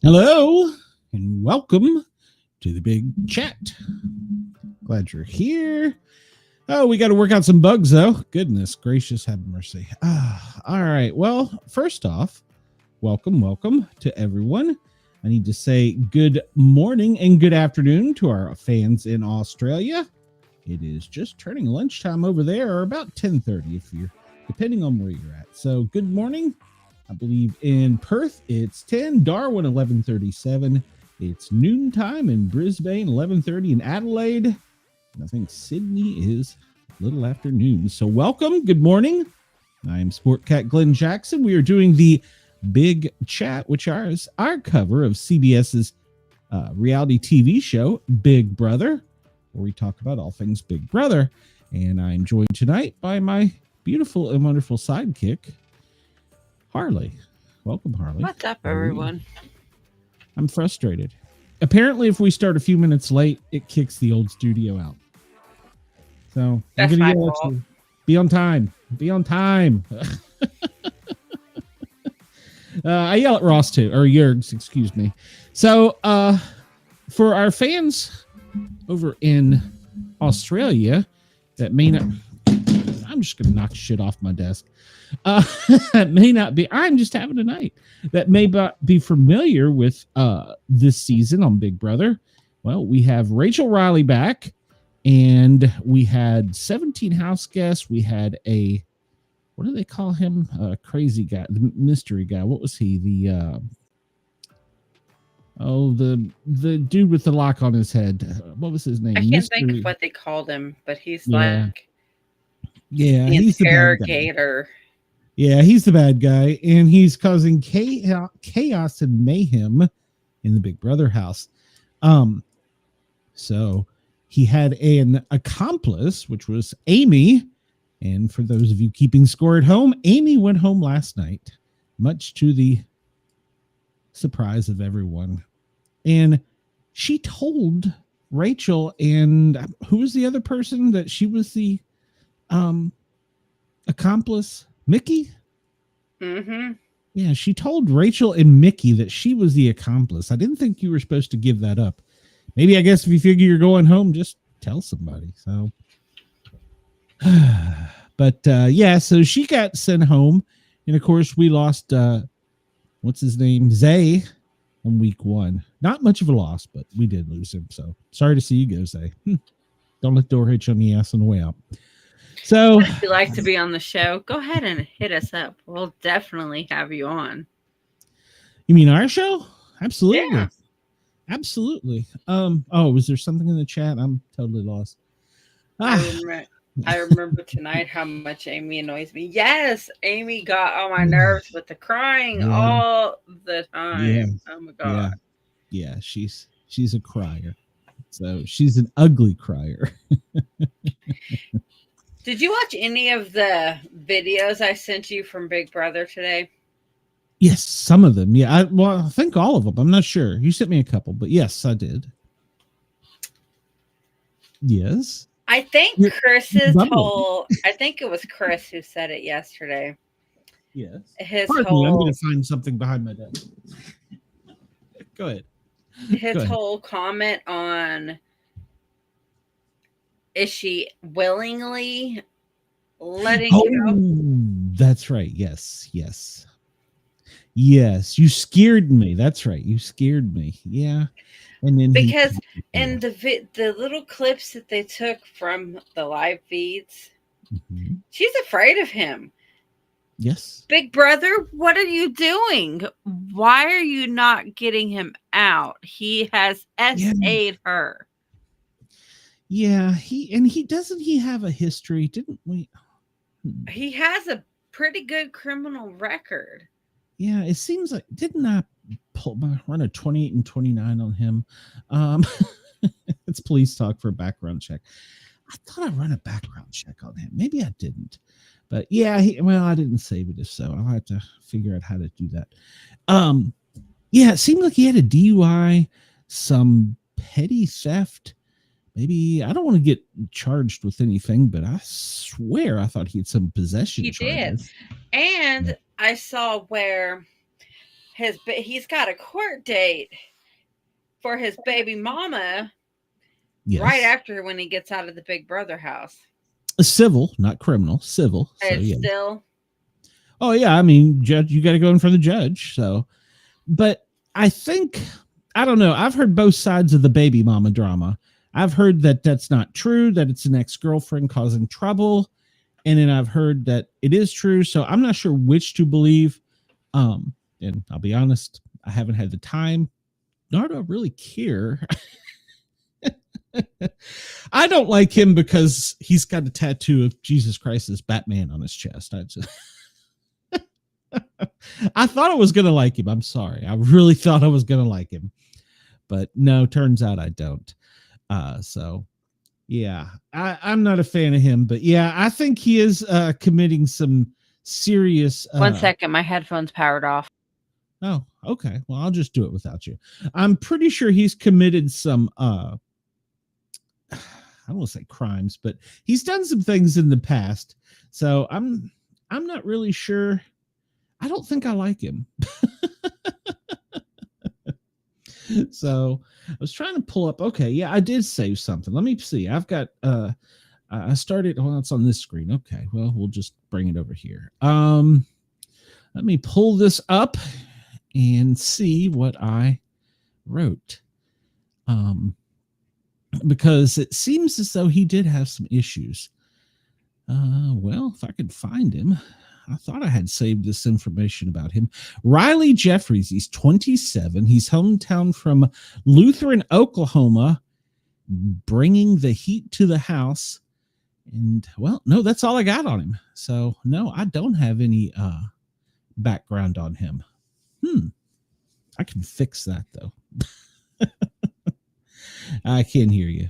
Hello and welcome to the big chat. Glad you're here. Oh, we got to work out some bugs though. Goodness gracious, have mercy. All right. Well, first off, welcome to everyone. I need to say good morning and good afternoon to our fans in Australia. It is just turning lunchtime over there, or about 10:30 if you're depending on where you're at. So good morning. I believe in Perth it's 10, Darwin 11:37. It's noontime in Brisbane, 11:30 in Adelaide. And I think Sydney is a little after noon. So welcome, good morning. I am Sport Cat Glenn Jackson. We are doing the Big Chat, which is our cover of CBS's reality TV show, Big Brother, where we talk about all things Big Brother. And I'm joined tonight by my beautiful and wonderful sidekick, Harley. Welcome, Harley. What's up, everyone? I'm frustrated. Apparently, if we start a few minutes late, it kicks the old studio out. So that's my fault. Be on time. Be on time. I yell at Ross too, or Yergs, excuse me. So for our fans over in Australia that may not, I'm just going to knock shit off my desk. May not be, I'm just having a night, that may not be familiar with this season on Big Brother. Well, we have Rachel Reilly back, and we had 17 house guests. We had a, what do they call him? Crazy guy, the mystery guy. What was he? The dude with the lock on his head. What was his name? I can't think of what they called him, but he's like the he's interrogator. Yeah, he's the bad guy, and he's causing chaos and mayhem in the Big Brother house. So he had an accomplice, which was Amy. And for those of you keeping score at home, Amy went home last night, much to the surprise of everyone. And she told Rachel, and who was the other person that she was the accomplice? Mickey? Mm-hmm. Yeah, she told Rachel and Mickey that she was the accomplice. I didn't think you were supposed to give that up. Maybe, I guess, if you figure you're going home, just tell somebody. So, but yeah, so she got sent home. And of course, we lost, what's his name? Zay on week 1. Not much of a loss, but we did lose him. So sorry to see you go, Zay. Don't let the door hit you on the ass on the way out. So if you'd like to be on the show, go ahead and hit us up. We'll definitely have you on. You mean our show? Absolutely. Yeah. Absolutely. Oh, was there something in the chat? I'm totally lost. I remember tonight how much Amy annoys me. Yes, Amy got on my nerves with the crying all the time. Yeah. Oh my god. Yeah, she's a crier. So she's an ugly crier. Did you watch any of the videos I sent you from Big Brother today? Yes, some of them. Yeah, I think all of them. I'm not sure. You sent me a couple, but yes, I did. Yes. I think I think it was Chris who said it yesterday. Yes. I'm going to find something behind my desk. Go ahead. His whole comment on, is she willingly letting you go? That's right. Yes. You scared me. That's right. You scared me. Yeah. And then because in the little clips that they took from the live feeds, she's afraid of him. Yes. Big Brother, what are you doing? Why are you not getting him out? He has SA'd her. Yeah, he have a history, didn't we? He has a pretty good criminal record. Yeah, it seems like, didn't I run a 28 and 29 on him? It's police talk for a background check. I thought I run a background check on him. Maybe I didn't. But yeah, I didn't save it. If so, I'll have to figure out how to do that. Yeah, it seemed like he had a DUI, some petty theft. Maybe, I don't want to get charged with anything, but I swear I thought he had some possession charges. He did. And I saw where he's got a court date for his baby mama Yes. right after when he gets out of the Big Brother house. Civil, not criminal, civil. So, It's yeah. still. Oh, yeah. I mean, judge, you got to go in front of the judge. So, but I think, I don't know. I've heard both sides of the baby mama drama. I've heard that that's not true, that it's an ex-girlfriend causing trouble. And then I've heard that it is true. So I'm not sure which to believe. And I'll be honest, I haven't had the time, nor do I really care. I don't like him because he's got a tattoo of Jesus Christ as Batman on his chest. I thought I was going to like him. I'm sorry. I really thought I was going to like him. But no, turns out I don't. So, yeah, I'm not a fan of him. But yeah, I think he is committing some serious... 1 second, my headphones powered off. Oh, okay. Well, I'll just do it without you. I'm pretty sure he's committed some... I don't want to say crimes, but he's done some things in the past. So I'm not really sure. I don't think I like him. So I was trying to pull up. Okay. Yeah, I did save something. Let me see. I've got, I started, well, it's on this screen. Okay. Well, we'll just bring it over here. Let me pull this up and see what I wrote. Because it seems as though he did have some issues. Well, if I could find him, I thought I had saved this information about him. Reilly Jeffries, he's 27. He's hometown from Lutheran, Oklahoma, bringing the heat to the house. And, well, no, that's all I got on him. So, no, I don't have any background on him. I can fix that, though. I can't hear you.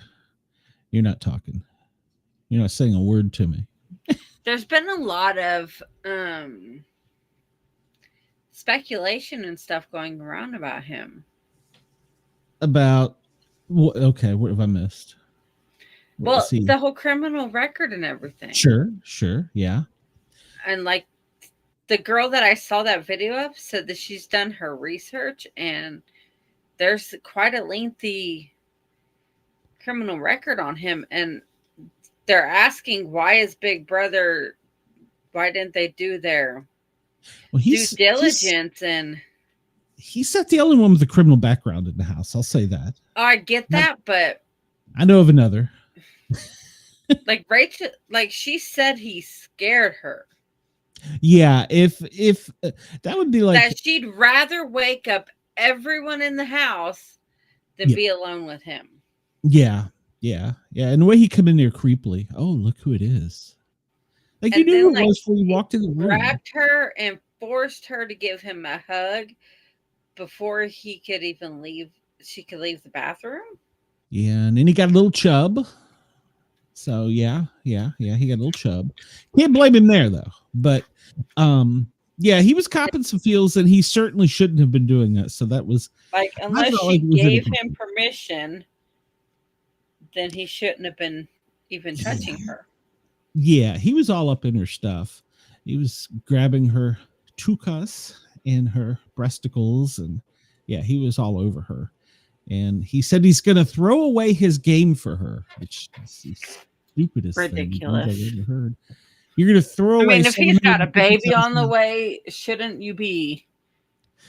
You're not talking. You're not saying a word to me. There's been a lot of speculation and stuff going around about him. About okay, what have I missed? Well, the whole criminal record and everything. Sure, yeah. And like the girl that I saw that video of said that she's done her research and there's quite a lengthy criminal record on him, and they're asking why didn't they do their due diligence? And he's not the only one with a criminal background in the house. I'll say that. I get that, but I know of another. Like Rachel, like she said he scared her. Yeah, if that would be like that she'd rather wake up everyone in the house than be alone with him. Yeah. And the way he come in there creepily. Oh, look who it is. Like, and you knew who it was before you walked in the room. Grabbed her and forced her to give him a hug before he could even leave. She could leave the bathroom. Yeah, and then he got a little chub. So yeah, he got a little chub. Can't blame him there though. But yeah, he was copping some feels, and he certainly shouldn't have been doing that. So that was like, unless she gave him permission, then he shouldn't have been even touching her. Yeah, he was all up in her stuff. He was grabbing her tukas and her breasticles, and yeah, he was all over her. And he said he's going to throw away his game for her, which is the stupidest ridiculous thing I've ever heard. You're going to throw away. I mean, if he's got a baby on the way, shouldn't you be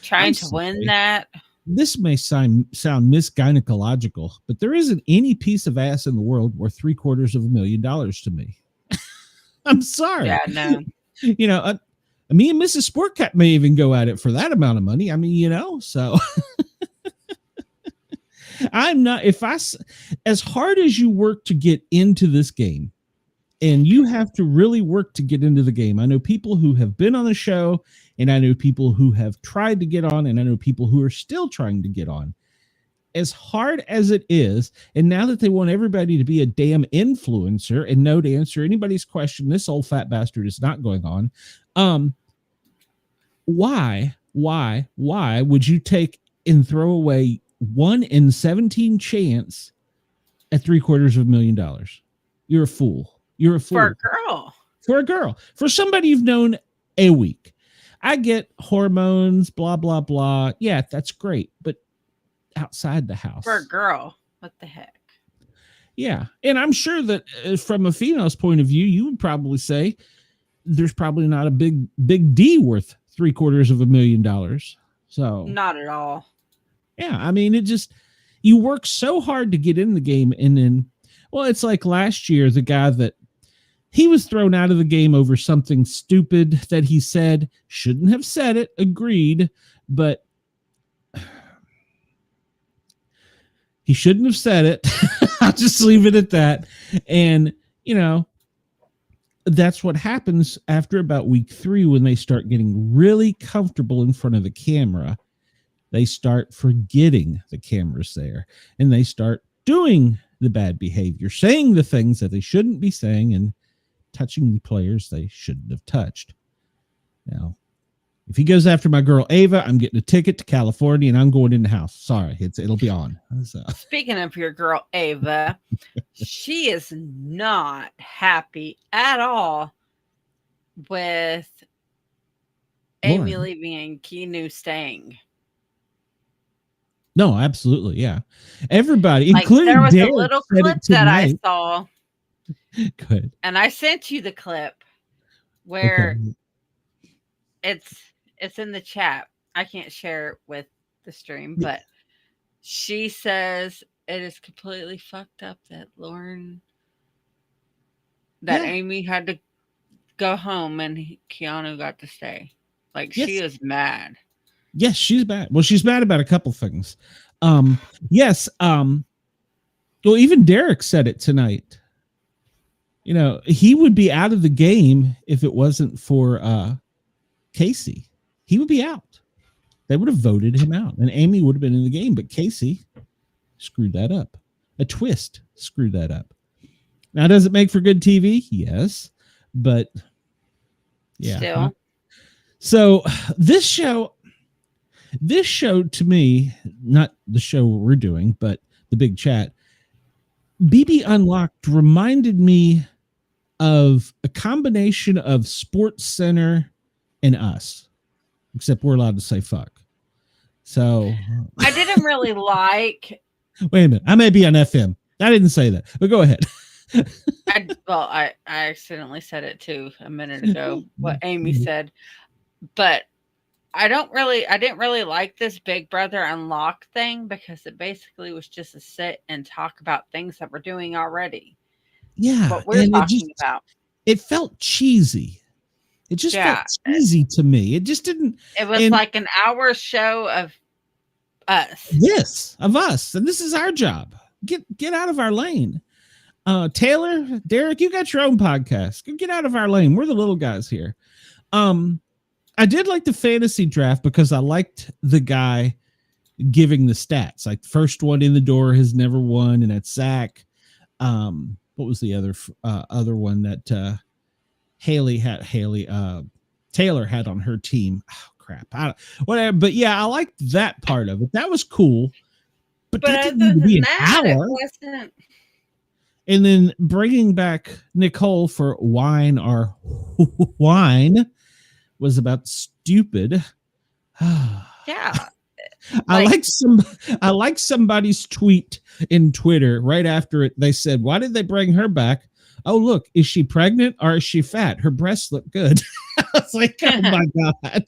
trying to win that? This may sound misgynecological, but there isn't any piece of ass in the world worth $750,000 to me. I'm sorry. Yeah, no. You know, me and Mrs. Sportcat may even go at it for that amount of money. I mean, you know, so I'm not, as hard as you work to get into this game, and you have to really work to get into the game. I know people who have been on the show, and I know people who have tried to get on, and I know people who are still trying to get on. As hard as it is, and now that they want everybody to be a damn influencer and know to answer anybody's question, this old fat bastard is not going on. Why would you take and throw away 1 in 17 chance at $750,000? You're a fool. You're a fool. For a girl. For a girl. For somebody you've known a week. I get hormones, blah, blah, blah. Yeah, that's great. But outside the house. For a girl, what the heck? Yeah. And I'm sure that from a female's point of view, you would probably say there's probably not a big D worth $750,000. So Not at all. yeah, I mean, you work so hard to get in the game, and then, well, it's like last year, the guy that he was thrown out of the game over something stupid that he said, shouldn't have said it, agreed, but he shouldn't have said it. I'll just leave it at that. And, that's what happens after about week 3 when they start getting really comfortable in front of the camera. They start forgetting the camera's there, and they start doing the bad behavior, saying the things that they shouldn't be saying, and touching the players they shouldn't have touched. Now, if he goes after my girl Ava, I'm getting a ticket to California and I'm going in the house. Sorry, it'll be on. So. Speaking of your girl Ava, she is not happy at all with Amy leaving and Keanu staying. No, absolutely, yeah. Everybody, including there was Derrick, a little clip that I saw. Good. And I sent you the clip where it's in the chat. I can't share it with the stream, but she says it is completely fucked up that Amy had to go home and Keanu got to stay. She is mad. Yes, she's mad. Well, she's mad about a couple things. Yes. Well, even Derrick said it tonight. He would be out of the game if it wasn't for Casey. He would be out. They would have voted him out, and Amy would have been in the game. But Casey screwed that up. A twist screwed that up. Now, does it make for good TV? Yes, but yeah. Still. So this show to me, not the show we're doing, but the big chat, BB Unlocked reminded me of a combination of Sports Center and Us, except we're allowed to say fuck. So I didn't really like. Wait a minute, I may be on FM. I didn't say that, but go ahead. I accidentally said it too a minute ago. What Amy said, but I didn't really like this Big Brother Unlocked thing because it basically was just to sit and talk about things that we're doing already. Yeah, what we're talking about. It felt cheesy. It just felt cheesy to me. It just didn't. It was like an hour show of us. Yes, of us, and this is our job. Get out of our lane. Taylor, Derrick, you got your own podcast. Get out of our lane. We're the little guys here. I did like the fantasy draft because I liked the guy giving the stats. Like first one in the door has never won, and that's Zach. What was the other one that Taylor had on her team? Oh crap! Whatever. But yeah, I liked that part of it. That was cool. But that didn't need to be an hour. Wasn't. And then bringing back Nicole for wine or wine was about stupid. Yeah. I like somebody's tweet in Twitter right after it. They said, why did they bring her back? Oh, look, is she pregnant or is she fat? Her breasts look good. I was like, oh my God.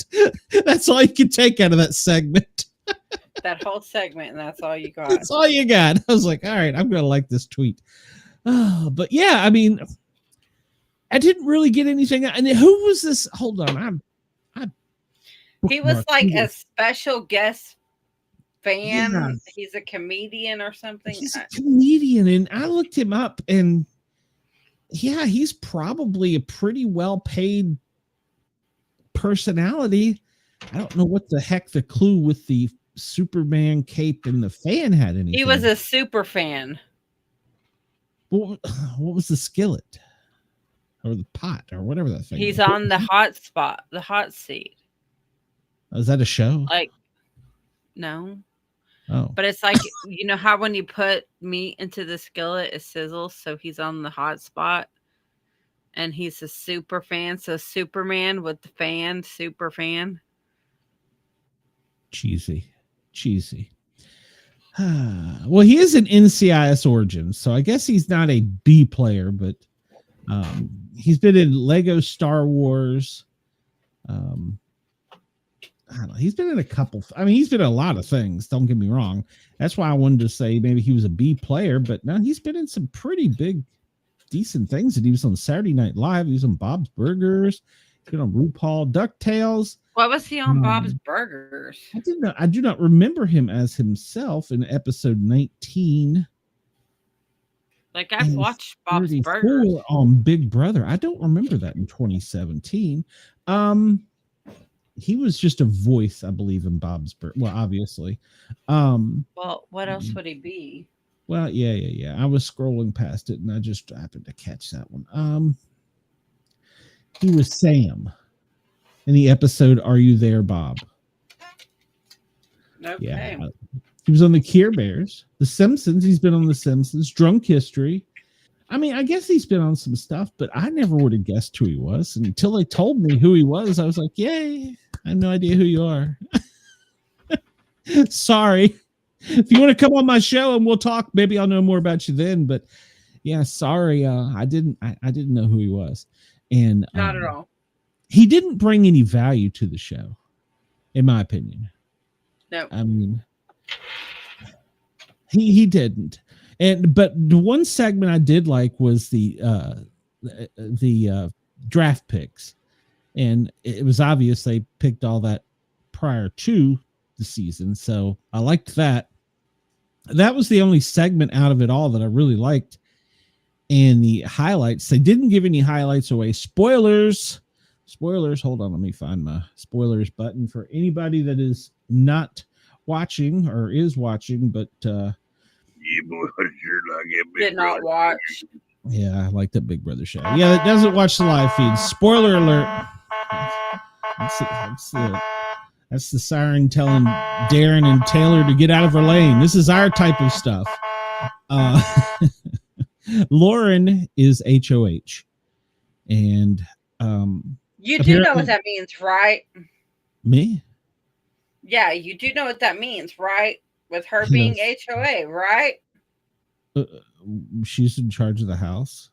That's all you could take out of that segment. That whole segment, and that's all you got. That's all you got. I was like, all right, I'm going to like this tweet. Oh, but yeah, I mean, I didn't really get anything. And who was this? Hold on. He was like a special guest fan. Yeah. He's a comedian or something. He's a comedian, and I looked him up, and yeah, he's probably a pretty well-paid personality. I don't know what the heck the clue with the Superman cape and the fan had anything. He was a super fan. What was the skillet or the pot or whatever that thing? He's on the hot spot, the hot seat. Is that a show? Like, no. Oh. But it's like, you know how when you put meat into the skillet, it sizzles. So he's on the hot spot. and he's a super fan. So Superman with the fan, super fan. Cheesy. Well, he is an NCIS Origins, so I guess he's not a B player, but he's been in Lego Star Wars. I don't know. He's been in a couple. I mean, he's been in a lot of things. Don't get me wrong. That's why I wanted to say maybe he was a B player, but no, he's been in some pretty big, decent things. And he was on Saturday Night Live. He was on Bob's Burgers. He's been on RuPaul, DuckTales. What was he on Bob's Burgers? I do not remember him as himself in episode 19. Like, I've watched Bob's Burgers on Big Brother. I don't remember that in 2017. He was just a voice, I believe, in Bob's Burgers. Well, obviously. Well, what else would he be? Well, yeah. I was scrolling past it, and I just happened to catch that one. He was Sam in the episode "Are You There, Bob?" Okay. Yeah. He was on the Care Bears, The Simpsons. He's been on The Simpsons, Drunk History. I mean, I guess he's been on some stuff, but I never would have guessed who he was. And until they told me who he was, I was like, yay, I have no idea who you are. Sorry. If you want to come on my show and we'll talk, maybe I'll know more about you then. But yeah, sorry. I didn't know who he was. And not at all. He didn't bring any value to the show, in my opinion. No. I mean, he didn't. But the one segment I did like was the draft picks, and it was obvious they picked all that prior to the season, so I liked that. That was the only segment out of it all that I really liked. And the highlights, they didn't give any highlights away. Spoilers. Hold on, let me find my spoilers button for anybody that is not watching or is watching, but did not watch. Yeah, I like that Big Brother show. Yeah, that doesn't watch the live feed. Spoiler alert. That's the siren telling Darren and Taylor to get out of her lane. This is our type of stuff. Lauren is HOH. And you do know what that means, right? Me? Yeah, you do know what that means, right? With her being HOA, right? She's in charge of the house.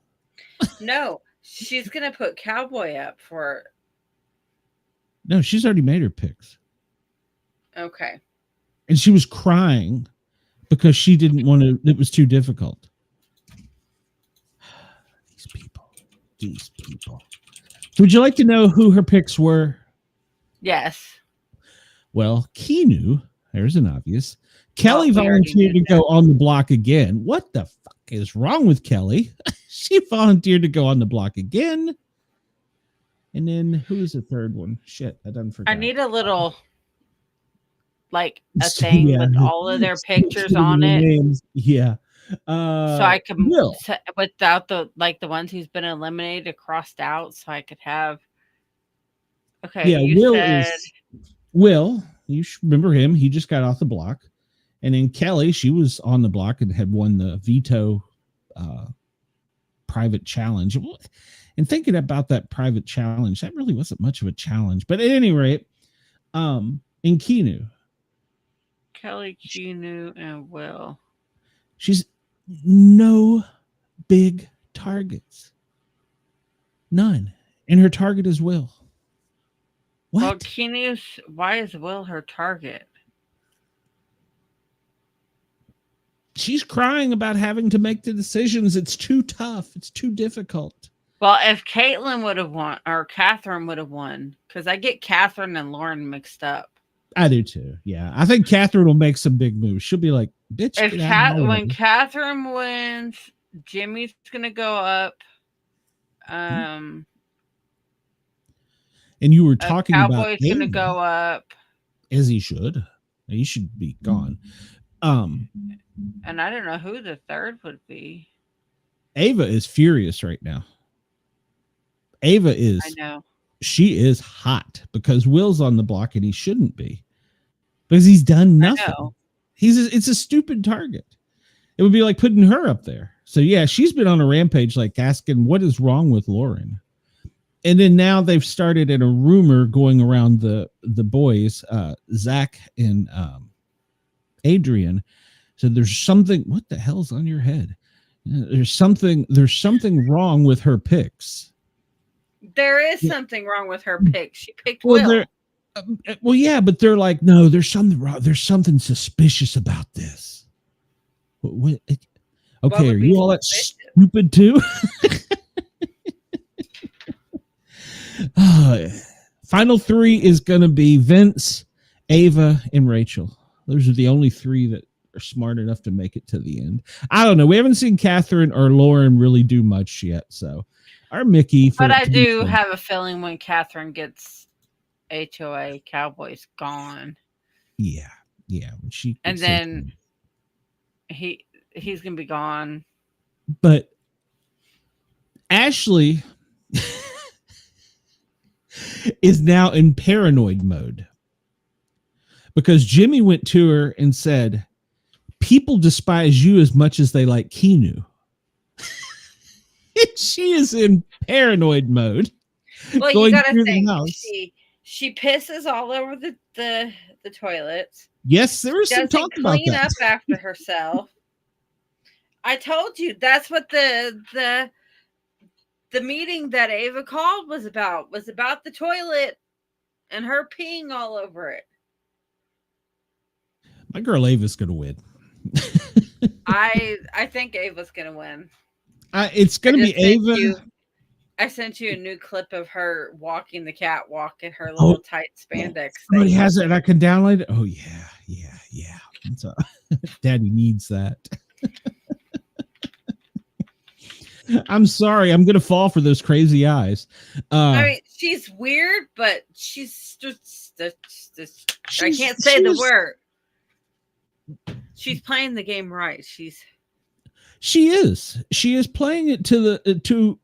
No, she's gonna put Cowboy up for. No, she's already made her picks. Okay. And she was crying because she didn't want to. It was too difficult. These people. Would you like to know who her picks were? Yes. Well, Keanu. There's an obvious. Kelly volunteered to go on the block again. What the fuck is wrong with Kelly? She volunteered to go on the block again. And then who's the third one? Shit, I done forgot. I need a little, like, a thing with all of their pictures on it. Names. Yeah. So I can, without the ones who's been eliminated, crossed out, so I could have. Okay. Yeah, Will. You should remember him. He just got off the block. And then Kelly, she was on the block and had won the Veto private challenge. And thinking about that private challenge, that really wasn't much of a challenge. But at any rate, in Keanu. Kelly, Keanu, and Will. She's no big targets. None. And her target is Will. What? Well, Keanu's, why is Will her target? She's crying about having to make the decisions. It's too tough. It's too difficult. Well, if Caitlin would have won, or Catherine would have won, because I get Catherine and Lauren mixed up. I do too. Yeah. I think Catherine will make some big moves. She'll be like, bitch. When Catherine wins, Jimmy's going to go up. And you were talking about Cowboy's going to go up. As he should. He should be gone. And I don't know who the third would be. Ava is furious right now. Ava is. I know. She is hot because Will's on the block and he shouldn't be. Because he's done nothing. It's a stupid target. It would be like putting her up there. So yeah, she's been on a rampage, like asking what is wrong with Lauren. And then now they've started in a rumor going around the boys, Zach and Adrian. So there's something. What the hell's on your head? There's something wrong with her picks. There is something wrong with her pick. She picked Well, Will. Yeah, but they're like, no, there's something wrong. There's something suspicious about this. What okay, are you all that stupid too? Final three is going to be Vince, Ava, and Rachel. Those are the only three that are smart enough to make it to the end. I don't know. We haven't seen Catherine or Lauren really do much yet. So our Mickey. But I do have a feeling when Catherine gets HOA, Cowboys gone. Yeah. When she and then he's going to be gone. But Ashley is now in paranoid mode because Jimmy went to her and said, people despise you as much as they like Keanu. She is in paranoid mode. Well, you got to think, she pisses all over the toilets. Yes, there is some talk about that. Clean up after herself. I told you that's what the meeting that Ava called was about the toilet and her peeing all over it. My girl Ava's going to win. I think Ava's going to win. It's going to be Ava. I sent you a new clip of her walking the catwalk in her little tight spandex. Somebody has it. I can download it. Oh, yeah. So, Daddy needs that. I'm sorry. I'm going to fall for those crazy eyes. I mean, she's weird, but she's just I can't say the word. She's playing the game right. She is playing it to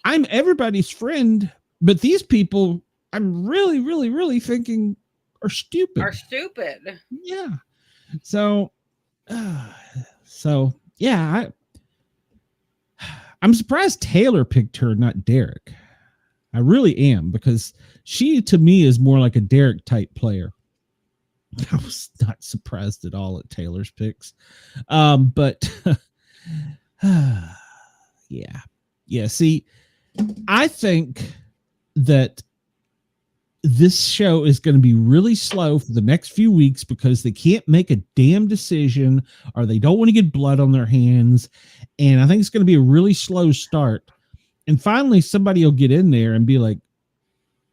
I'm everybody's friend, but these people I'm really, really, really thinking are stupid. Yeah. So yeah, I'm surprised Taylor picked her, not Derrick. I really am, because she, to me, is more like a Derrick type player. I was not surprised at all at Taylor's picks. But yeah. See, I think that this show is going to be really slow for the next few weeks because they can't make a damn decision, or they don't want to get blood on their hands. And I think it's going to be a really slow start. And finally, somebody will get in there and be like,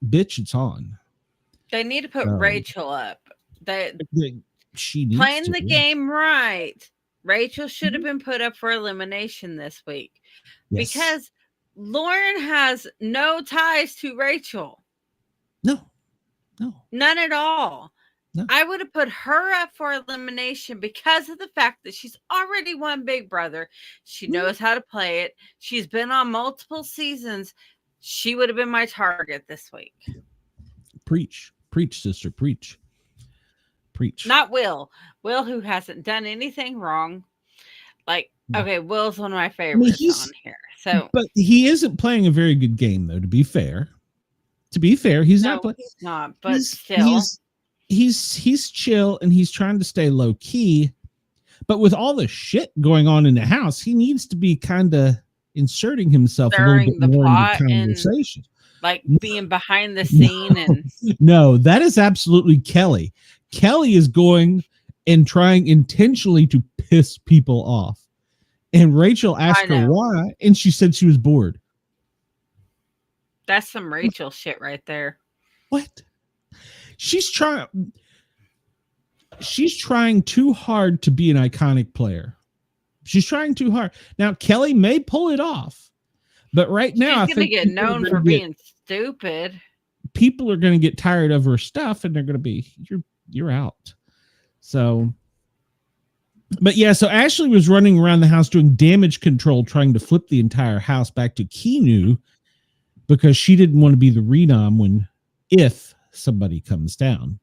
bitch, it's on. They need to put Rachel up. She needs playing to, the game right. Rachel should have been put up for elimination this week. Yes. Because Lauren has no ties to Rachel. No. None at all. No. I would have put her up for elimination because of the fact that she's already won Big Brother. She knows how to play it. She's been on multiple seasons. She would have been my target this week. Preach, sister, preach. Not Will, who hasn't done anything wrong. Like, okay, Will's one of my favorites on here. So, but he isn't playing a very good game, though. To be fair, he's not playing. He's not. But still, he's chill and he's trying to stay low key. But with all the shit going on in the house, he needs to be kind of inserting himself a little bit more into the conversation, like being behind the scene. No, that is absolutely Kelly. Kelly is going and trying intentionally to piss people off. And Rachel asked her why, and she said she was bored. That's some Rachel shit right there. What? She's trying too hard to be an iconic player. She's trying too hard. Now, Kelly may pull it off, but right now, she's going to get known for being stupid. People are going to get tired of her stuff, and they're going to be, you're out. So, but yeah, so Ashley was running around the house doing damage control, trying to flip the entire house back to Keanu because she didn't want to be the renom if somebody comes down.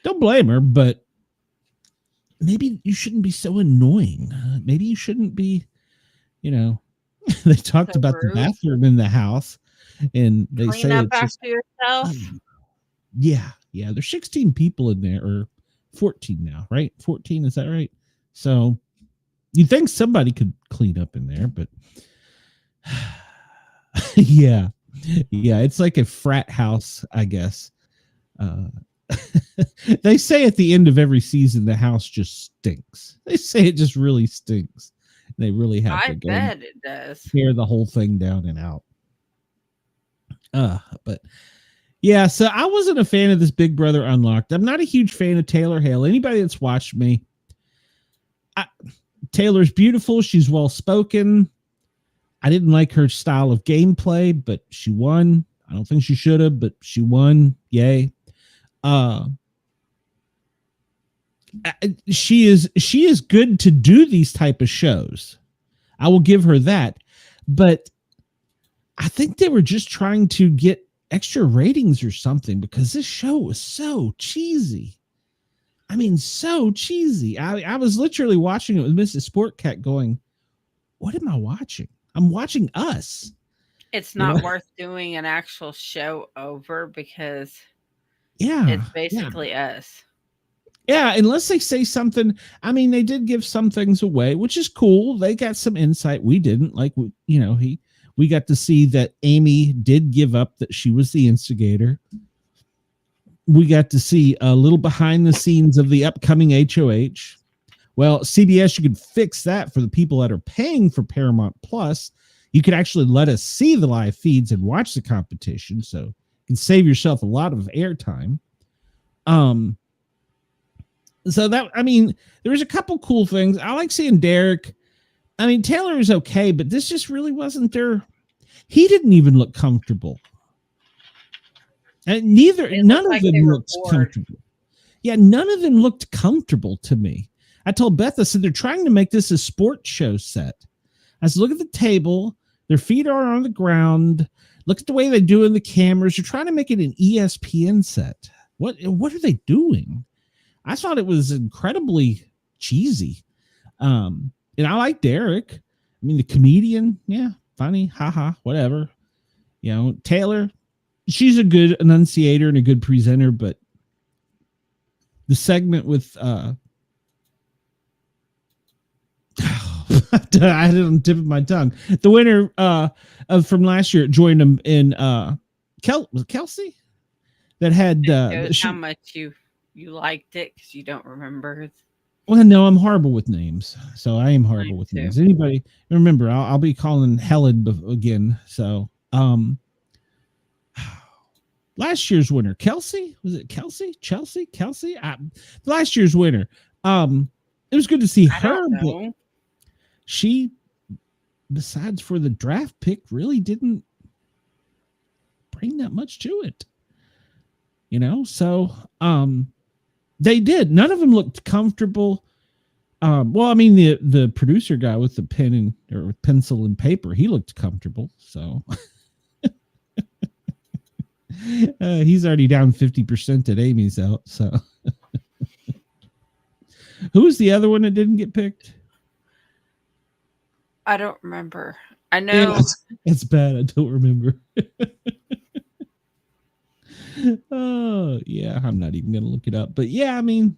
Don't blame her, but maybe you shouldn't be so annoying. Maybe you shouldn't be, they talked So about the rude. bathroom in the house, and they Clean say up it's just, after yourself. yeah, there's 16 people in there, or 14 now, right? 14, is that right? So you'd think somebody could clean up in there, but yeah, it's like a frat house, I guess. Uh, they say at the end of every season the house just stinks. They say it just really stinks. They really have to I go and bet it does. tear the whole thing down and out. But yeah, so I wasn't a fan of this Big Brother Unlocked. I'm not a huge fan of Taylor Hale. Anybody that's watched me, Taylor's beautiful. She's well spoken. I didn't like her style of gameplay, but she won. I don't think she should have, but she won. Yay. She is good to do these type of shows. I will give her that. But I think they were just trying to get extra ratings or something, because this show was so cheesy. I mean, so cheesy. I was literally watching it with Mrs. Sport Cat going, what am I watching? I'm watching Us. It's not worth doing an actual show over, because it's basically Us. Yeah, unless they say something. I mean, they did give some things away, which is cool. They got some insight we didn't. Like, we got to see that Amy did give up, that she was the instigator. We got to see a little behind the scenes of the upcoming HOH. Well, CBS, you could fix that for the people that are paying for Paramount Plus. You could actually let us see the live feeds and watch the competition, so you can save yourself a lot of airtime. So that, I mean, there was a couple cool things. I like seeing Derrick. I mean, Taylor is okay, but this just really wasn't there. He didn't even look comfortable. And none of them looked comfortable. Yeah, none of them looked comfortable to me. I told Beth, I said, they're trying to make this a sports show set. I said, look at the table. Their feet are on the ground. Look at the way they do in the cameras. They're trying to make it an ESPN set. What are they doing? I thought it was incredibly cheesy. And I like Derrick. I mean, the comedian, yeah, funny, haha, whatever. Taylor, she's a good enunciator and a good presenter, but the segment with I had it on the tip of my tongue. The winner from last year joined him in was it Kelsey? That had how much you liked it, because you don't remember. Well, no, I'm horrible with names, so I am horrible with names. Anybody remember? I'll be calling Helen again. So, last year's winner, Kelsey, was it Kelsey? Chelsea? Last year's winner. It was good to see her. But she, besides for the draft pick, really didn't bring that much to it. So they did. None of them looked comfortable. Well, I mean, the producer guy with the pen or pencil and paper, he looked comfortable. So he's already down 50% that Amy's out. So who was the other one that didn't get picked? I don't remember. I know it's bad. I don't remember. Oh, yeah, I'm not even going to look it up. But yeah, I mean,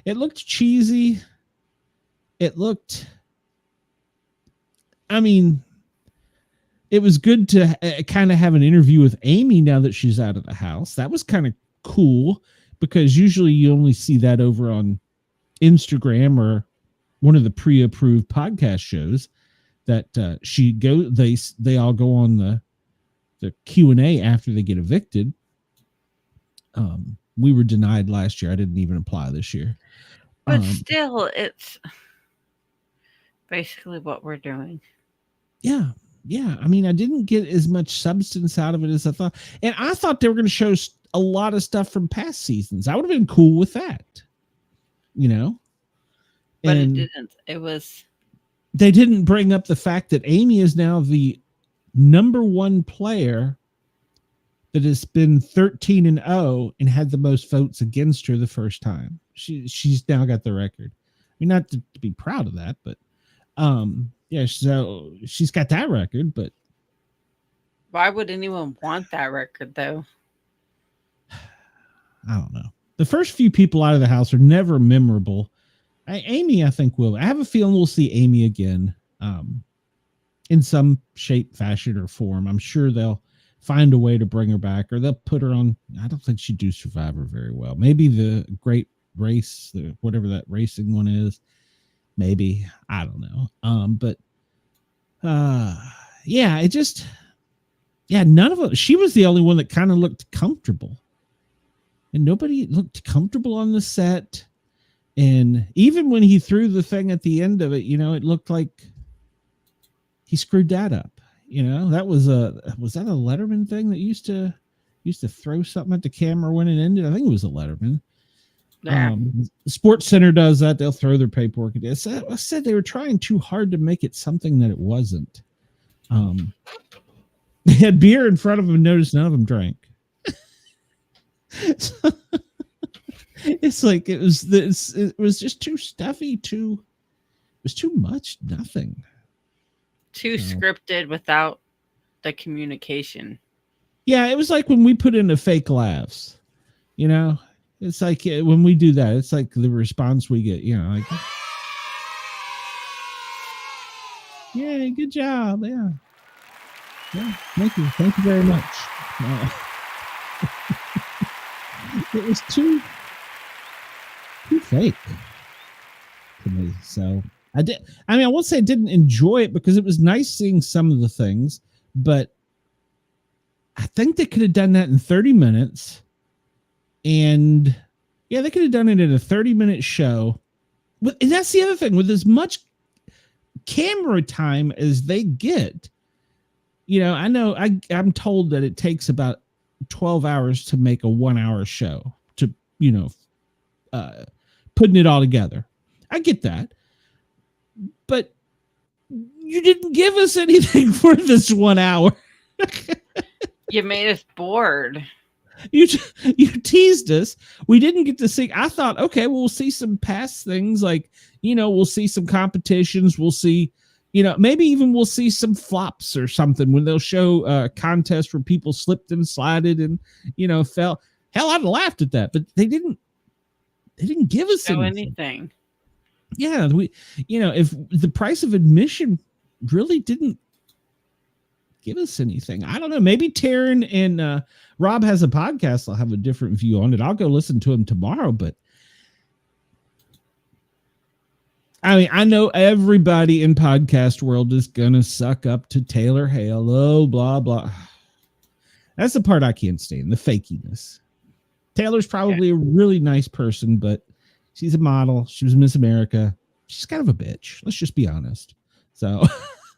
it looked cheesy. It was good to kind of have an interview with Amy now that she's out of the house. That was kind of cool, because usually you only see that over on Instagram or one of the pre-approved podcast shows that they all go on the Q&A after they get evicted. We were denied last year. I didn't even apply this year. But still, it's basically what we're doing. Yeah. I mean, I didn't get as much substance out of it as I thought. And I thought they were going to show a lot of stuff from past seasons. I would have been cool with that. But it didn't. It was... They didn't bring up the fact that Amy is now the number one player that has been 13-0 and had the most votes against her the first time. She's now got the record. I mean, not to be proud of that, but Yeah, so she's got that record, but Why would anyone want that record though? I don't know. The first few people out of the house are never memorable. Amy, I think will. I have a feeling we'll see Amy again, in some shape, fashion, or form. I'm sure they'll find a way to bring her back, or they'll put her on. I don't think she'd do Survivor very well. Maybe the Great Race, whatever that racing one is. Maybe, I don't know. But yeah, it just, yeah, none of them. She was the only one that kind of looked comfortable, and nobody looked comfortable on the set. And even when he threw the thing at the end of it, it looked like he screwed that up. That was that a Letterman thing that used to throw something at the camera when it ended? I think it was a Letterman. Yeah. Sports Center does that. They'll throw their paperwork at it. I said they were trying too hard to make it something that it wasn't. They had beer in front of them and noticed none of them drank. It's like it was just too stuffy, it was too much nothing. Too scripted without the communication. Yeah, it was like when we put in the fake laughs. It's like when we do that, it's like the response we get, like, yeah, good job. Yeah. Yeah, thank you very much. It was too fake to me. So I won't say I didn't enjoy it, because it was nice seeing some of the things, but I think they could have done that in 30 minutes. And yeah, they could have done it in a 30-minute show. And that's the other thing, with as much camera time as they get, I know I'm told that it takes about 12 hours to make a 1-hour show, to, putting it all together. I get that. But you didn't give us anything for this 1 hour. You made us bored. You teased us. We didn't get to see. I thought, okay, well, we'll see some past things, like, we'll see some competitions. We'll see, maybe even we'll see some flops or something when they'll show a contest where people slipped and slided and, fell. Hell, I'd have laughed at that, but they didn't give us anything. Yeah, if the price of admission really didn't give us anything. I don't know. Maybe Taryn and Rob has a podcast. I'll have a different view on it. I'll go listen to him tomorrow. But I know everybody in podcast world is gonna suck up to Taylor Hale. Oh, blah blah. That's the part I can't stand, the fakiness. Taylor's probably a really nice person, but she's a model. She was Miss America. She's kind of a bitch. Let's just be honest. So,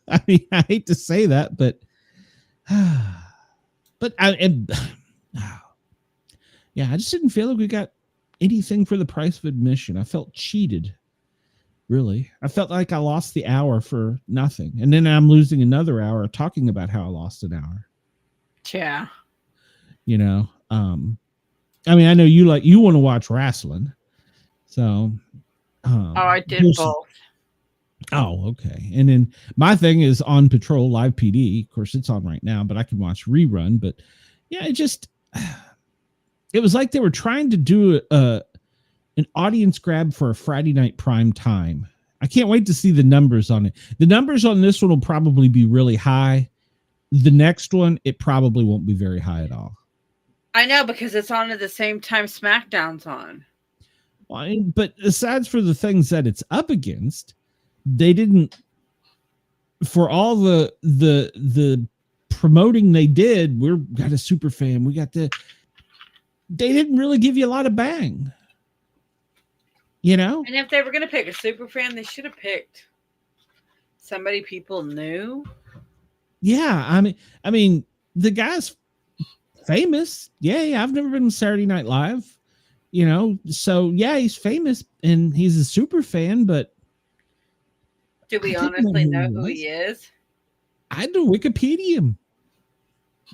I hate to say that, but yeah, I just didn't feel like we got anything for the price of admission. I felt cheated. Really. I felt like I lost the hour for nothing. And then I'm losing another hour talking about how I lost an hour. Yeah. I know you want to watch wrestling. So I did both. Oh, okay. And then my thing is On Patrol Live PD. Of course, it's on right now, but I can watch rerun. But yeah, it was like they were trying to do an audience grab for a Friday night prime time. I can't wait to see the numbers on it. The numbers on this one will probably be really high. The next one, it probably won't be very high at all. I know, because it's on at the same time SmackDown's on. Well, but aside for the things that it's up against, they didn't, for all the promoting they did, we've got a super fan, they didn't really give you a lot of bang. And if they were going to pick a super fan, they should have picked somebody people knew. Yeah, I mean, the guy's famous. Yeah, I've never been to Saturday Night Live, so yeah, he's famous and he's a super fan, but do we honestly know who he is? I had to Wikipedia him.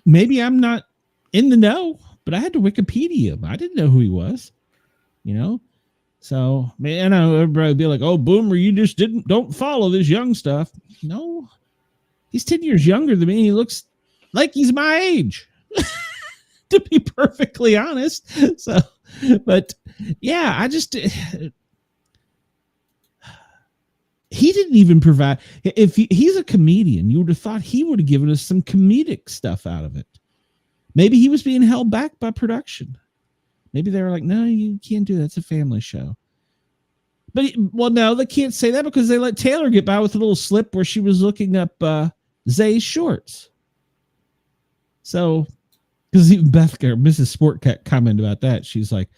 Maybe I'm not in the know, but I had to Wikipedia him. I didn't know who he was, So, man, I know everybody would be like, "Oh, Boomer, you just don't follow this young stuff." No, he's 10 years younger than me. He looks like he's my age, to be perfectly honest. So, but yeah, I just he didn't even provide. If he's a comedian, you would have thought he would have given us some comedic stuff out of it. Maybe he was being held back by production. Maybe they were like, "No, you can't do that. It's a family show." But well, no, they can't say that because they let Taylor get by with a little slip where she was looking up Zay's shorts. So, because even Beth or Mrs. Sportcat commented about that, she's like,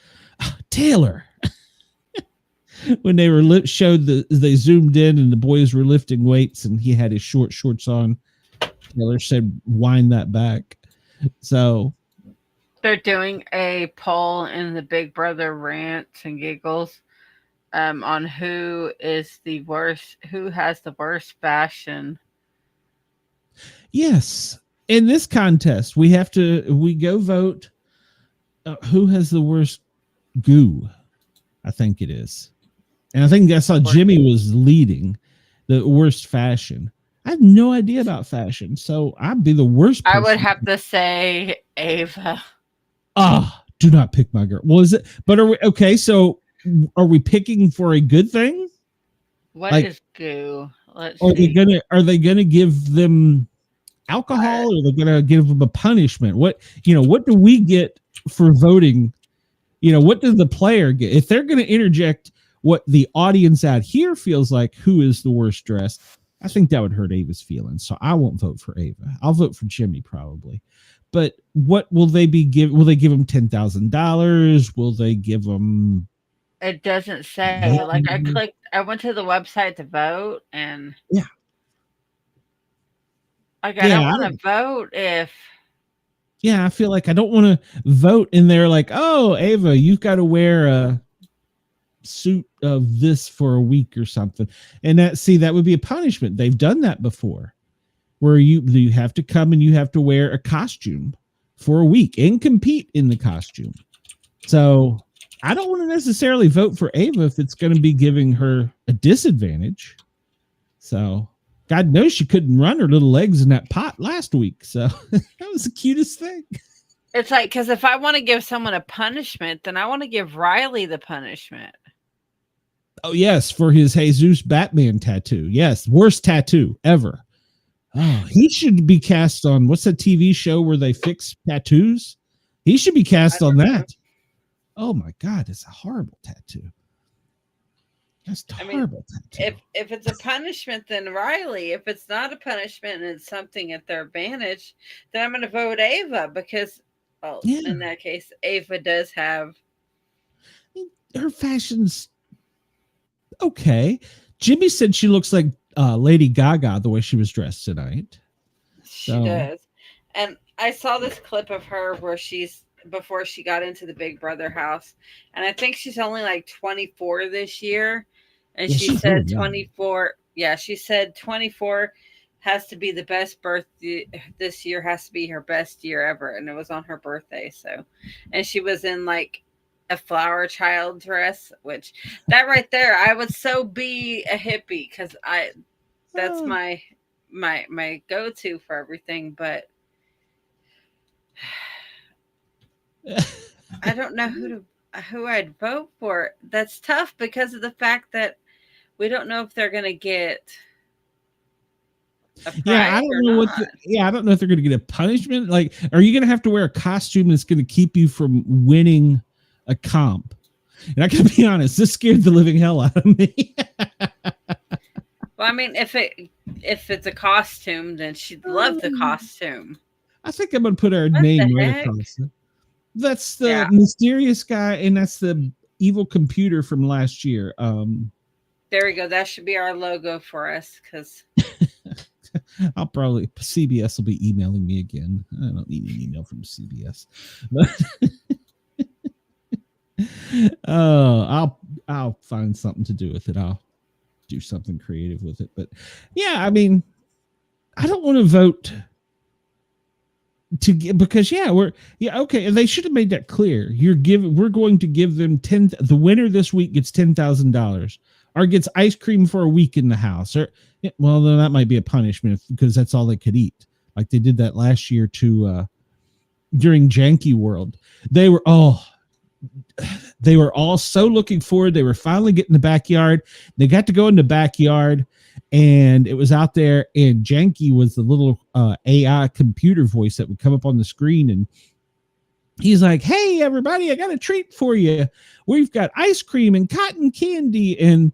oh, "Taylor." When they were they zoomed in and the boys were lifting weights and he had his shorts on. Taylor said, "Wind that back." So they're doing a poll in the Big Brother rants and giggles on who has the worst fashion. Yes, in this contest, we go vote who has the worst goo. I think it is. And I think I saw Jimmy was leading the worst fashion. I have no idea about fashion, so I'd be the worst person. I would have to say Ava. Do not pick my girl. Well, is it? But are we okay? So are we picking for a good thing? What is goo? Let's are see. Are they gonna give them alcohol, or are they gonna give them a punishment? What do we get for voting? What does the player get if they're gonna interject what the audience out here feels like who is the worst dressed? I think that would hurt Ava's feelings, so I won't vote for Ava. I'll vote for Jimmy probably. But what will they be give? Will they give him $10,000? Will they give him? It doesn't say. Like I went to the website to vote, and yeah, like I don't want to vote if. Yeah, I feel like I don't want to vote, and they're like, "Oh, Ava, you've got to wear a suit of this for a week or something," and that would be a punishment. They've done that before, where you have to come and you have to wear a costume for a week and compete in the costume. So I don't want to necessarily vote for Ava if it's going to be giving her a disadvantage. So God knows she couldn't run her little legs in that pot last week. So that was the cutest thing. It's like, because if I want to give someone a punishment, then I want to give Reilly the punishment. Oh, yes, for his Jesus Batman tattoo. Yes, worst tattoo ever. Oh, he should be cast on, what's that TV show where they fix tattoos? He should be cast on that. Oh, my God, it's a horrible tattoo. That's terrible. If it's a punishment, then Reilly. If it's not a punishment and it's something at their advantage, then I'm going to vote Ava because, in that case, Ava does have. Her fashion's okay. Jimmy said she looks like Lady Gaga the way she was dressed tonight. She does. And I saw this clip of her where before she got into the Big Brother house, and I think she's only like 24 this year. And she said 24. Yeah, she said 24 has to be the best birthday. This year has to be her best year ever. And it was on her birthday. So, and she was in like a flower child dress, which that right there, I would so be a hippie because that's my go-to for everything. But I don't know who I'd vote for. That's tough because of the fact that we don't know if they're going to get a prize I don't know I don't know if they're going to get a punishment. Like, are you going to have to wear a costume that's going to keep you from winning a comp? And I can be honest, this scared the living hell out of me. Well, I mean, if it's a costume, then she'd love the costume. I think I'm going to put our name right across it. That's the mysterious guy, and that's the evil computer from last year. There we go. That should be our logo for us, because I'll probably CBS will be emailing me again. I don't need an email from CBS. But I'll find something to do with it. I'll do something creative with it. But yeah, I mean, I don't want to vote to get, because okay, and they should have made that clear. We're going to give them the winner this week gets $10,000 or gets ice cream for a week in the house, or well, then that might be a punishment because that's all they could eat, like they did that last year to during Janky World. They were all so looking forward. They were finally getting the backyard. They got to go in the backyard, and it was out there, and Janky was the little AI computer voice that would come up on the screen, and he's like, "Hey everybody, I got a treat for you. We've got ice cream and cotton candy and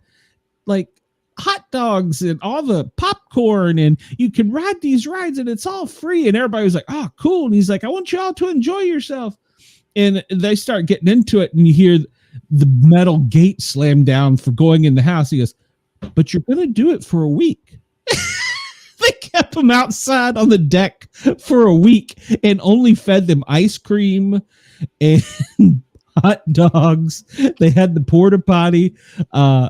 like hot dogs and all the popcorn, and you can ride these rides and it's all free." And everybody was like, "Oh, cool." And he's like, "I want you all to enjoy yourself." And they start getting into it, and you hear the metal gate slam down for going in the house. He goes, "But you're going to do it for a week." They kept them outside on the deck for a week and only fed them ice cream and hot dogs. They had the porta potty. No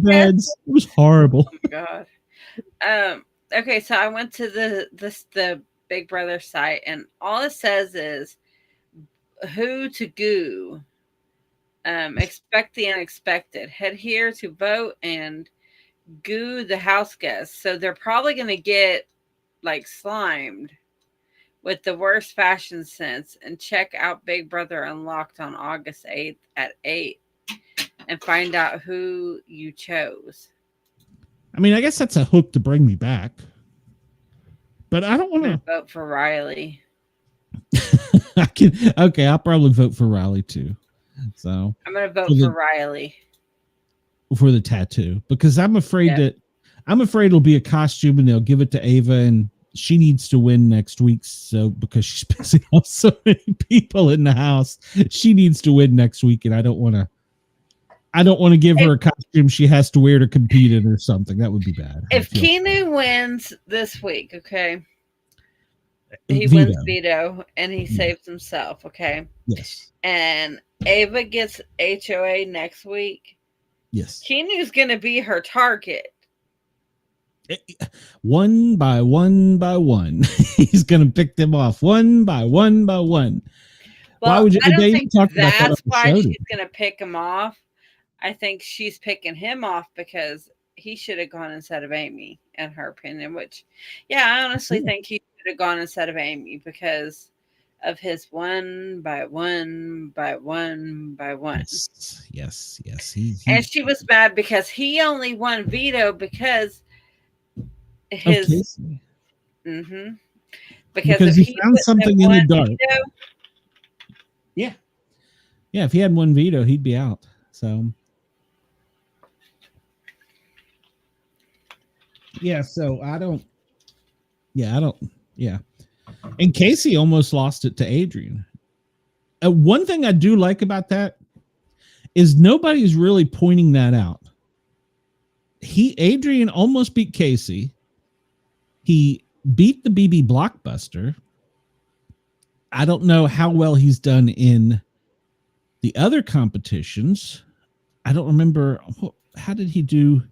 beds. It was horrible. Oh my god. Okay, so I went to the Big Brother site, and all it says is who to goo. Expect the unexpected. Head here to vote and goo the house guests. So they're probably going to get like slimed with the worst fashion sense. And check out Big Brother Unlocked on August 8th at 8 and find out who you chose. I mean, I guess that's a hook to bring me back. But I don't want to vote for Reilly. Okay, I'll probably vote for Reilly too. So I'm gonna vote for Reilly for the tattoo, because I'm afraid it'll be a costume and they'll give it to Ava, and she needs to win next week. So because she's pissing off so many people in the house, she needs to win next week, and I don't want to give her a costume she has to wear to compete in or something. That would be bad. If Keanu wins this week, okay, he wins Veto and he saves himself, okay? Yes. And Ava gets HOA next week. Yes. Keanu's going to be her target. One by one by one. He's going to pick them off one by one by one. Well, why would you? I don't think that's why she's going to pick him off. I think she's picking him off because he should have gone instead of Amy, in her opinion, which, I honestly think he should have gone instead of Amy because of his one by one by one by one. Yes. And she was mad because he only won Veto because his... Mm-hmm. Because he found something in the dark. Veto, yeah, if he had one Veto, he'd be out. So... And Casey almost lost it to Adrian. One thing I do like about that is nobody's really pointing that out. Adrian almost beat Casey. He beat the BB Blockbuster. I don't know how well he's done in the other competitions. I don't remember. How did he do?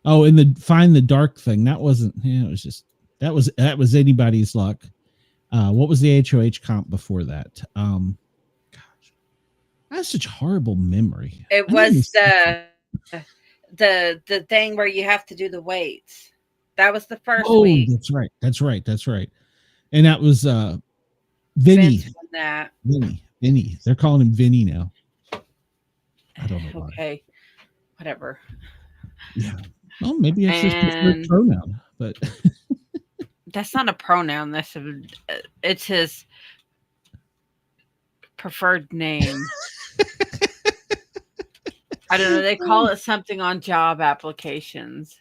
Oh, in the Find the Dark thing. That wasn't, it was just, that was anybody's luck. What was the HOH comp before that? Gosh, I have such horrible memory. It was the thing where you have to do the weights. That was the first week. That's right. And that was Vinny. Vinny. They're calling him Vinny now. I don't know why. Okay. Whatever. Yeah. Well, maybe it's just a pronoun, but that's not a pronoun. It's his preferred name. I don't know. They call it something on job applications.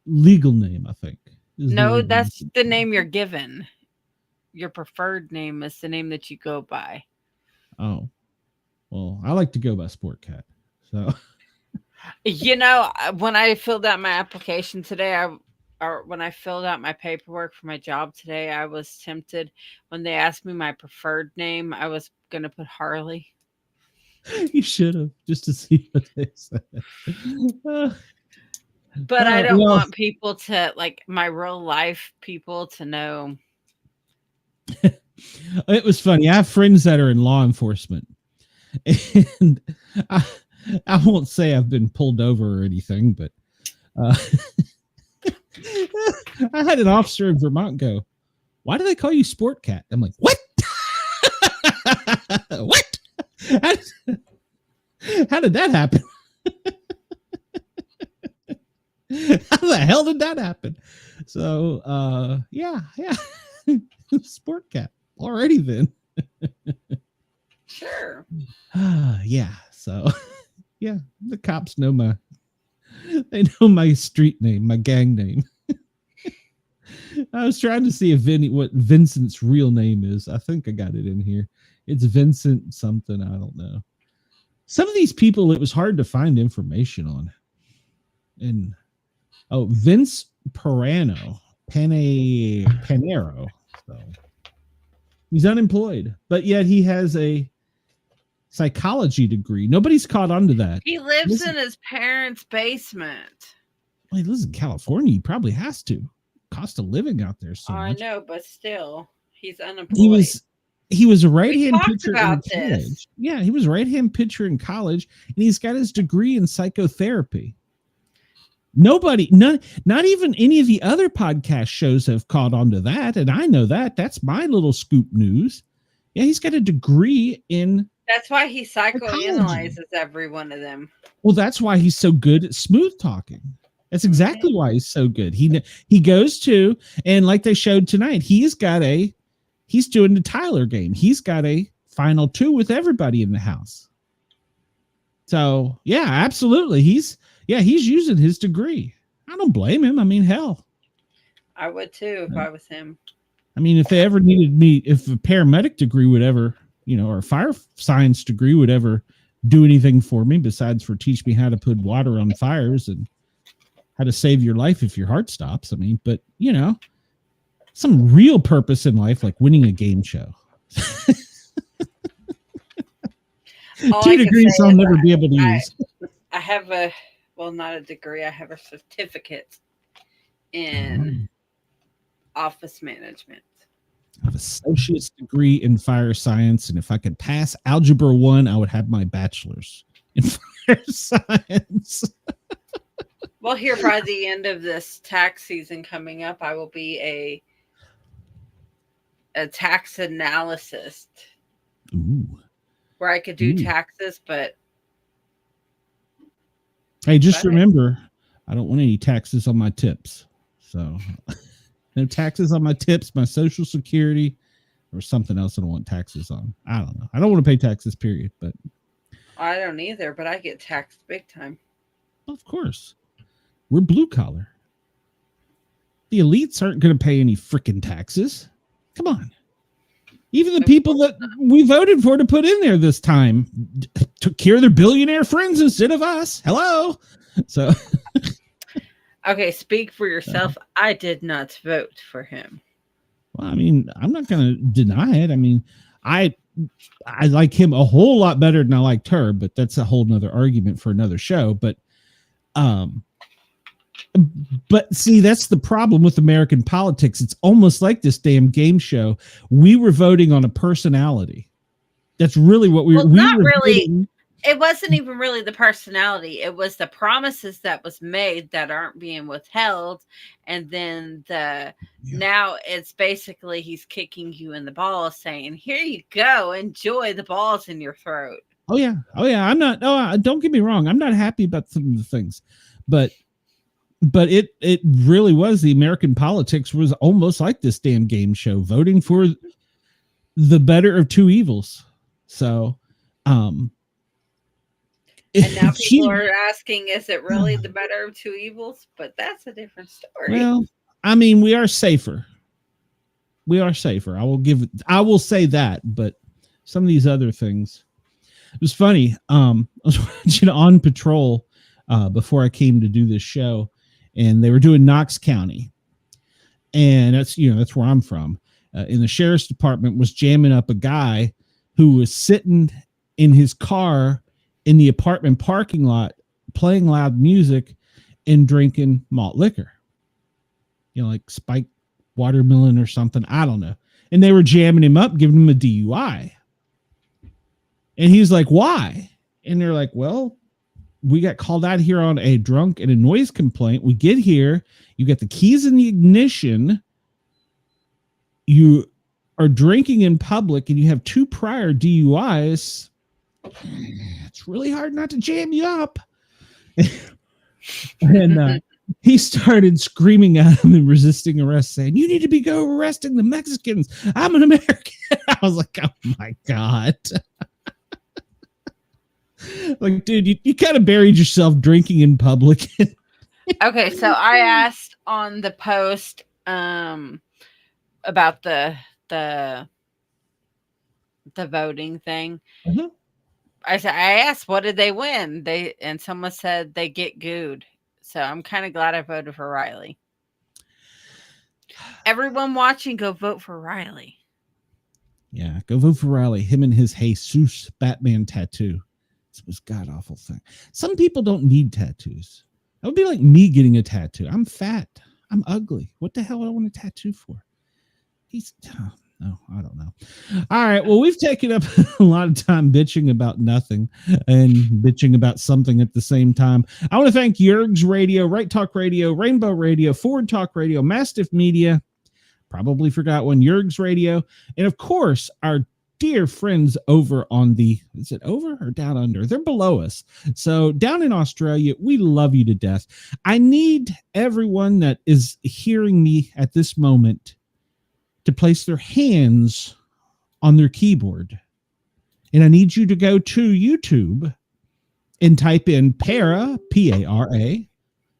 Legal name, I think. No, that's the name you're given. Your preferred name is the name that you go by. Oh, well, I like to go by Sport Cat. So. When I filled out my application today, when I filled out my paperwork for my job today, I was tempted. When they asked me my preferred name, I was going to put Harley. You should have, just to see what they said. But I don't want people to, like, my real life people to know It was funny. I have friends that are in law enforcement, and I, I won't say I've been pulled over or anything, but uh, I had an officer in Vermont go, "Why do they call you Sport Cat?" I'm like, "What? What? How how did that happen? How the hell did that happen?" So, yeah, Sport Cat already then. Sure. Yeah. So, yeah, the cops know they know my street name, my gang name. I was trying to see if what Vincent's real name is. I think I got it in here. It's Vincent something. I don't know. Some of these people, it was hard to find information on. And Vince Panero. So he's unemployed, but yet he has a psychology degree. Nobody's caught on to that. He lives in his parents' basement. Well, he lives in California. He probably has to. Cost of living out there so much. I know, but still, he's unemployed. He was a right-hand pitcher in about college. this. Yeah, he was a right-hand pitcher in college, and he's got his degree in psychotherapy. Not even any of the other podcast shows have caught on to that, and I know that. That's my little scoop news. Yeah, he's got a degree in. That's why he psychoanalyzes every one of them. Well, that's why he's so good at smooth talking. That's exactly why he's so good. He goes to, and like they showed tonight, he's doing the Tyler game. He's got a final two with everybody in the house. So yeah, absolutely. He's using his degree. I don't blame him. I mean, hell. I would too if I was him. I mean, if they ever needed me, if a paramedic degree would ever, or a fire science degree would ever do anything for me besides for teach me how to put water on fires and how to save your life if your heart stops. I mean, but some real purpose in life, like winning a game show. 2 degrees I'll never be able to use. I have not a degree. I have a certificate in office management. I have an associate's degree in fire science, and if I could pass Algebra 1, I would have my bachelor's in fire science. Well, here by the end of this tax season coming up, I will be a tax analyst. Ooh. Where I could do taxes, but hey, just remember, I don't want any taxes on my tips. So no taxes on my tips, my Social Security, or something else I don't want taxes on. I don't know. I don't want to pay taxes, period. But I don't either, but I get taxed big time. Of course. We're blue collar. The elites aren't going to pay any freaking taxes. Come on. Even the people that we voted for to put in there this time took care of their billionaire friends instead of us. Hello. So. Okay, speak for yourself. I did not vote for him. Well, I mean, I'm not going to deny it. I mean, I like him a whole lot better than I liked her, but that's a whole nother argument for another show. But see, that's the problem with American politics. It's almost like this damn game show. We were voting on a personality. That's really what we were. Not really. It wasn't even really the personality. It was the promises that was made that aren't being withheld. And then now it's basically he's kicking you in the balls saying, here you go. Enjoy the balls in your throat. Oh, yeah. I'm not. Don't get me wrong. I'm not happy about some of the things. But it really was. The American politics was almost like this damn game show, voting for the better of two evils. So, and now people are asking, is it really the better of two evils? But that's a different story. Well, I mean, we are safer. I will say that, but some of these other things. It was funny. I was watching On Patrol before I came to do this show, and they were doing Knox County, and that's where I'm from. And the sheriff's department was jamming up a guy who was sitting in his car in the apartment parking lot, playing loud music and drinking malt liquor. Like spiked watermelon or something. I don't know. and they were jamming him up, giving him a DUI. And he's like, why? And they're like, well, we got called out here on a drunk and a noise complaint. We get here, you got the keys in the ignition, you are drinking in public, and you have 2 prior DUIs. It's really hard not to jam you up. And he started screaming at him and resisting arrest, saying, you need to go arresting the Mexicans. I'm an American. I was like, oh my God. Like, dude, you kind of buried yourself drinking in public. Okay, so I asked on the post about the voting thing. Mm-hmm. I asked, what did they win? And someone said they get gooed. So I'm kind of glad I voted for Reilly. Everyone watching, go vote for Reilly. Yeah, go vote for Reilly. Him and his Jesus Batman tattoo. This was god awful thing. Some people don't need tattoos. That would be like me getting a tattoo. I'm fat. I'm ugly. What the hell would I want a tattoo for? No, I don't know. All right. Well, we've taken up a lot of time bitching about nothing and bitching about something at the same time. I want to thank Yerg's Radio, Right Talk Radio, Rainbow Radio, Forward Talk Radio, Mastiff Media. Probably forgot one, Yerg's Radio. And of course, our dear friends over on is it over or down under? They're below us. So down in Australia, we love you to death. I need everyone that is hearing me at this moment to place their hands on their keyboard. And I need you to go to YouTube and type in Para, P-A-R-A,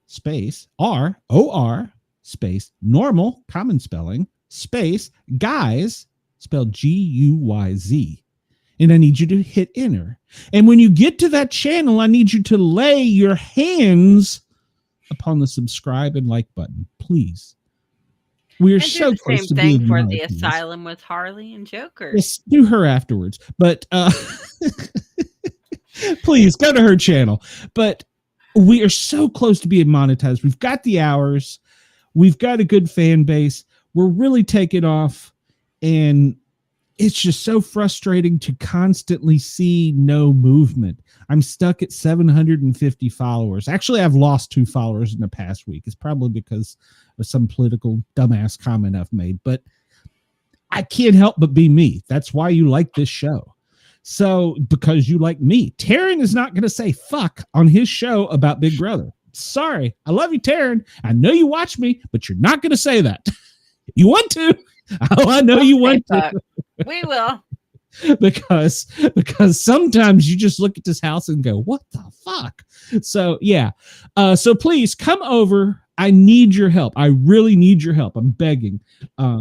space, R-O-R, space, normal, common spelling, space, guys, spelled G-U-Y-Z. And I need you to hit enter. And when you get to that channel, I need you to lay your hands upon the subscribe and like button, please. We are so close to being same thing for the Asylum with Harley and Joker. Yes, do her afterwards. But please go to her channel. But we are so close to being monetized. We've got the hours. We've got a good fan base. We're really taking off. And it's just so frustrating to constantly see no movement. I'm stuck at 750 followers. Actually, I've lost 2 followers in the past week. It's probably because of some political dumbass comment I've made, but I can't help but be me. That's why you like this show. So because you like me, Taryn is not going to say fuck on his show about Big Brother. Sorry. I love you, Taryn. I know you watch me, but you're not going to say that. You want to. Oh, I know you want to. We will. because sometimes you just look at this house and go, what the fuck? So yeah. So please come over. I need your help. I really need your help. I'm begging.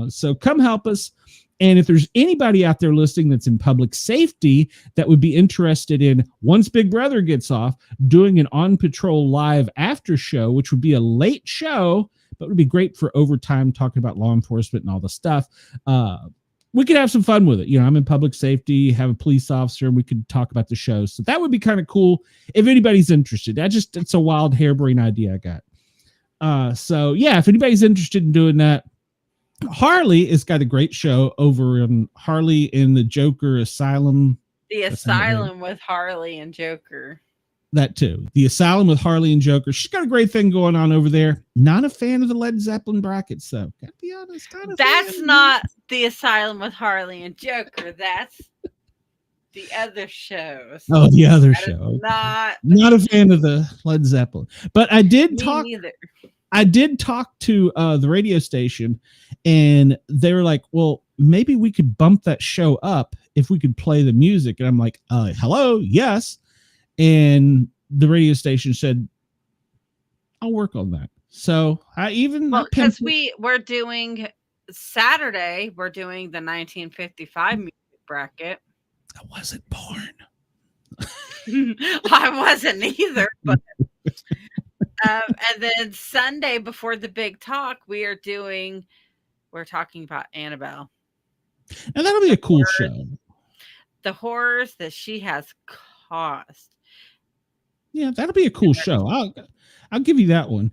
So come help us. And if there's anybody out there listening that's in public safety that would be interested in, once Big Brother gets off, doing an On Patrol live after show, which would be a late show, but would be great for overtime, talking about law enforcement and all the stuff. We could have some fun with it. You know, I'm in public safety, have a police officer, and we could talk about the show. So that would be kind of cool if anybody's interested. It's a wild, harebrained idea I got. So yeah, if anybody's interested in doing that, Harley has got a great show over on Harley in the Joker Asylum. The Asylum with Harley and Joker. That too. The Asylum with Harley and Joker. She's got a great thing going on over there. Not a fan of the Led Zeppelin brackets, though. Gotta be honest. That's not the Asylum with Harley and Joker. That's the other shows. Oh, the other show. Not a fan of the Led Zeppelin. But I did talk. Neither. I did talk to the radio station, and they were like, well, maybe we could bump that show up if we could play the music. And I'm like, hello, yes. And the radio station said, I'll work on that. So because we're doing Saturday, we're doing the 1955 music bracket. I wasn't born. I wasn't either, but and then Sunday before the big talk, we're talking about Annabelle. And that'll be a cool show. The horrors that she has caused. Yeah, that'll be a cool show. I'll give you that one.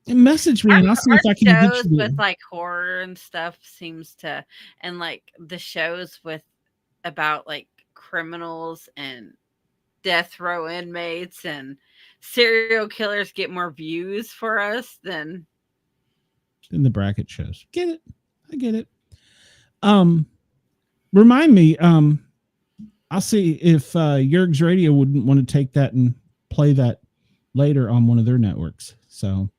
And message me, and I'll see if I can get shows you with like horror and stuff seems to, and like the shows with about like criminals and death row inmates and serial killers get more views for us than the bracket shows. Get it? I get it. Remind me. I'll see if Yerg's Radio wouldn't want to take that and play that later on one of their networks. So,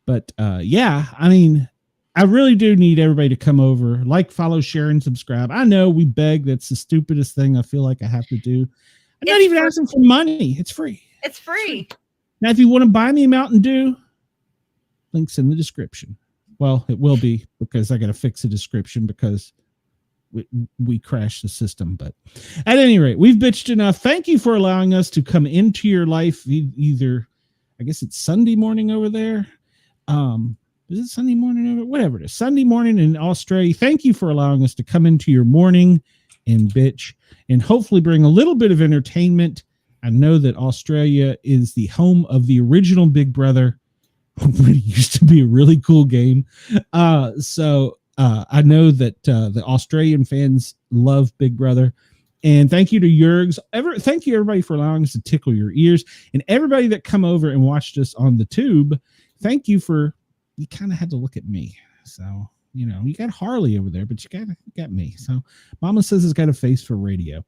but yeah, I mean, I really do need everybody to come over, like, follow, share, and subscribe. I know we beg. That's the stupidest thing I feel like I have to do. I'm not even asking for money. It's free. It's free. Now, if you want to buy me a Mountain Dew, links in the description. Well, it will be, because I got to fix the description because we crashed the system. But at any rate, we've bitched enough. Thank you for allowing us to come into your life. Either, I guess it's Sunday morning over there. Is it Sunday morning over? Whatever it is. Sunday morning in Australia. Thank you for allowing us to come into your morning and bitch and hopefully bring a little bit of entertainment. I know that Australia is the home of the original Big Brother. It used to be a really cool game. So I know that the Australian fans love Big Brother. And thank you to Yergs. Thank you, everybody, for allowing us to tickle your ears. And everybody that come over and watched us on the tube, thank you for, you kind of had to look at me. So, you know, you got Harley over there, but you got me. So Mama says it's got a face for radio.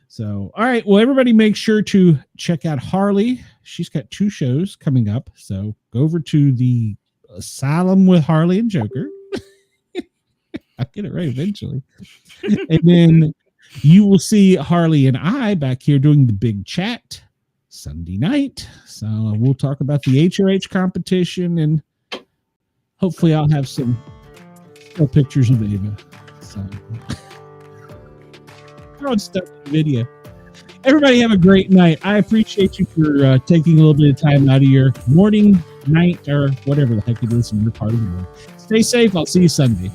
So, all right. Well, everybody make sure to check out Harley. She's got 2 shows coming up. So go over to the Asylum with Harley and Joker. I'll get it right eventually. And then you will see Harley and I back here doing the big chat Sunday night. So we'll talk about the HOH competition, and hopefully I'll have some pictures of Ava. So throwing stuff in the video. Everybody have a great night. I appreciate you for taking a little bit of time out of your morning, night, or whatever the heck it is in your part of the world. Stay safe. I'll see you Sunday.